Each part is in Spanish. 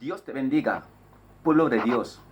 Dios te bendiga, pueblo de Dios.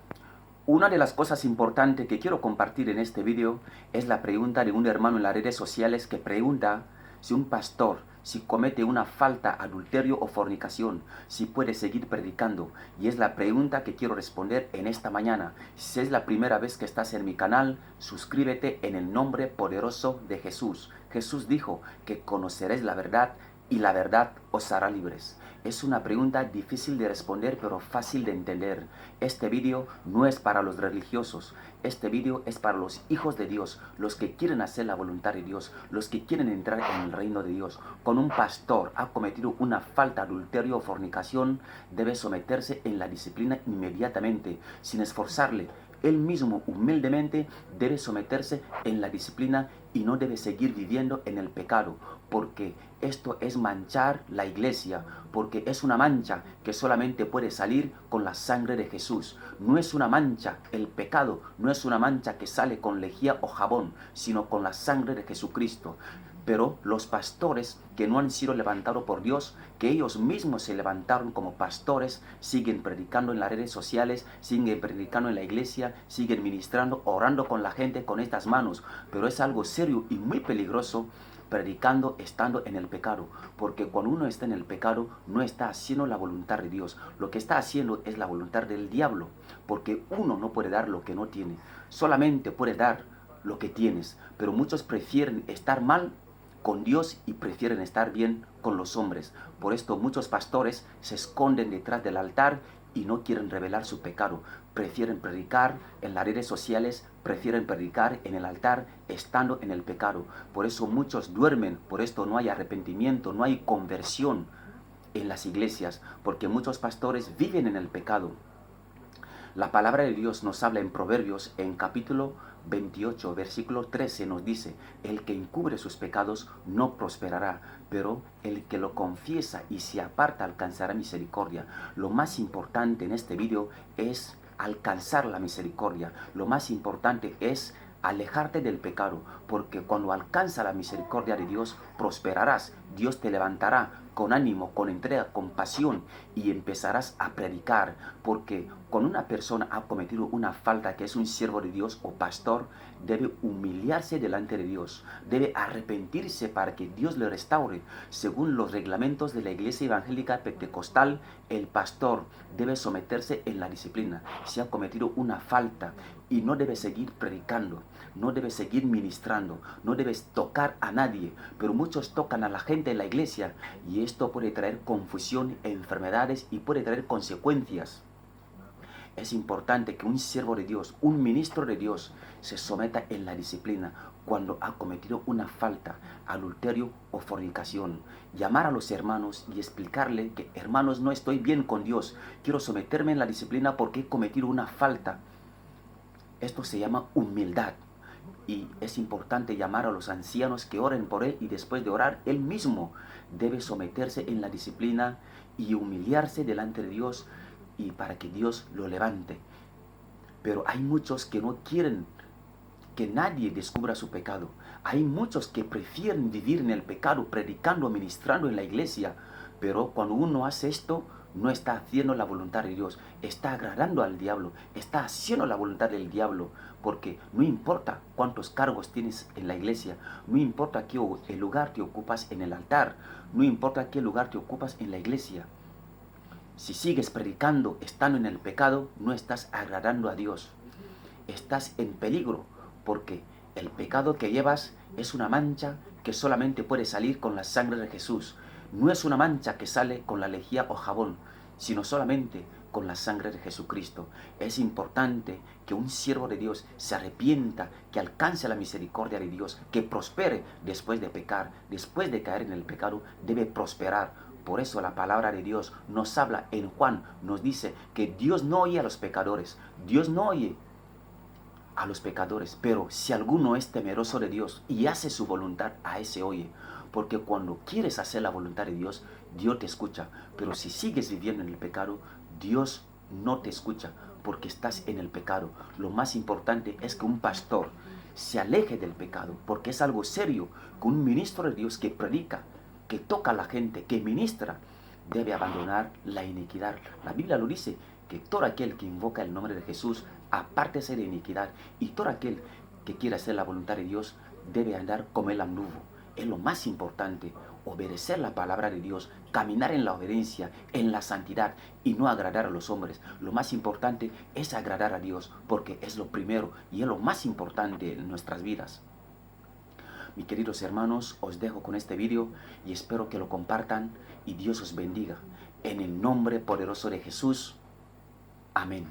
Una de las cosas importantes que quiero compartir en este video es la pregunta de un hermano en las redes sociales que pregunta si un pastor, si comete una falta, adulterio o fornicación, si puede seguir predicando. Y es la pregunta que quiero responder en esta mañana. Si es la primera vez que estás en mi canal, suscríbete en el nombre poderoso de Jesús. Jesús dijo que conoceréis la verdad y la verdad os hará libres. Es una pregunta difícil de responder pero fácil de entender. Este vídeo no es para los religiosos. Este vídeo es para los hijos de Dios, los que quieren hacer la voluntad de Dios, los que quieren entrar en el reino de Dios. Cuando un pastor ha cometido una falta, adulterio o fornicación, debe someterse en la disciplina inmediatamente, sin esforzarle. Él mismo humildemente debe someterse en la disciplina y no debe seguir viviendo en el pecado, porque esto es manchar la iglesia, porque es una mancha que solamente puede salir con la sangre de Jesús. No es una mancha, el pecado no es una mancha que sale con lejía o jabón, sino con la sangre de Jesucristo. Pero los pastores que no han sido levantados por Dios, que ellos mismos se levantaron como pastores, siguen predicando en las redes sociales, siguen predicando en la iglesia, siguen ministrando, orando con la gente con estas manos. Pero es algo serio y muy peligroso predicando estando en el pecado, porque cuando uno está en el pecado no está haciendo la voluntad de Dios, lo que está haciendo es la voluntad del diablo, porque uno no puede dar lo que no tiene, solamente puede dar lo que tienes, pero muchos prefieren estar mal con Dios y prefieren estar bien con los hombres. Por esto muchos pastores se esconden detrás del altar y no quieren revelar su pecado. Prefieren predicar en las redes sociales, prefieren predicar en el altar estando en el pecado. Por eso muchos duermen, por esto no hay arrepentimiento, no hay conversión en las iglesias, porque muchos pastores viven en el pecado. La palabra de Dios nos habla en Proverbios, en capítulo 28, versículo 13, nos dice: el que encubre sus pecados no prosperará, pero el que lo confiesa y se aparta alcanzará misericordia. Lo más importante en este video es alcanzar la misericordia. Lo más importante es alejarte del pecado, porque cuando alcanza la misericordia de Dios, prosperarás. Dios te levantará con ánimo, con entrega, con pasión, y empezarás a predicar, porque cuando una persona ha cometido una falta, que es un siervo de Dios o pastor, debe humillarse delante de Dios, debe arrepentirse para que Dios le restaure. Según los reglamentos de la Iglesia Evangélica Pentecostal, el pastor debe someterse en la disciplina. Si ha cometido una falta y no debe seguir predicando, no debe seguir ministrando, no debes tocar a nadie, pero muchos tocan a la gente en la iglesia y esto puede traer confusión, enfermedades y puede traer consecuencias. Es importante que un siervo de Dios, un ministro de Dios, se someta en la disciplina cuando ha cometido una falta, adulterio o fornicación. Llamar a los hermanos y explicarle que: hermanos, no estoy bien con Dios, quiero someterme en la disciplina porque he cometido una falta. Esto se llama humildad. Y es importante llamar a los ancianos que oren por él, y después de orar, él mismo debe someterse en la disciplina y humillarse delante de Dios, y para que Dios lo levante. Pero hay muchos que no quieren que nadie descubra su pecado. Hay muchos que prefieren vivir en el pecado, predicando, ministrando en la iglesia. Pero cuando uno hace esto, no está haciendo la voluntad de Dios, está agradando al diablo, está haciendo la voluntad del diablo, porque no importa cuántos cargos tienes en la iglesia, no importa qué lugar te ocupas en el altar, no importa qué lugar te ocupas en la iglesia. Si sigues predicando estando en el pecado, no estás agradando a Dios. Estás en peligro, porque el pecado que llevas es una mancha que solamente puede salir con la sangre de Jesús. No es una mancha que sale con la lejía o jabón, sino solamente con la sangre de Jesucristo. Es importante que un siervo de Dios se arrepienta, que alcance la misericordia de Dios, que prospere después de pecar, después de caer en el pecado, debe prosperar. Por eso la palabra de Dios nos habla en Juan, nos dice que Dios no oye a los pecadores, Dios no oye a los pecadores, pero si alguno es temeroso de Dios y hace su voluntad, a ese oye. Porque cuando quieres hacer la voluntad de Dios, Dios te escucha. Pero si sigues viviendo en el pecado, Dios no te escucha, porque estás en el pecado. Lo más importante es que un pastor se aleje del pecado, porque es algo serio que un ministro de Dios que predica, que toca a la gente, que ministra, debe abandonar la iniquidad. La Biblia lo dice, que todo aquel que invoca el nombre de Jesús, apártese de iniquidad. Y todo aquel que quiera hacer la voluntad de Dios, debe andar como el anduvo. Es lo más importante, obedecer la palabra de Dios, caminar en la obediencia, en la santidad y no agradar a los hombres. Lo más importante es agradar a Dios, porque es lo primero y es lo más importante en nuestras vidas. Mis queridos hermanos, os dejo con este vídeo y espero que lo compartan y Dios os bendiga. En el nombre poderoso de Jesús. Amén.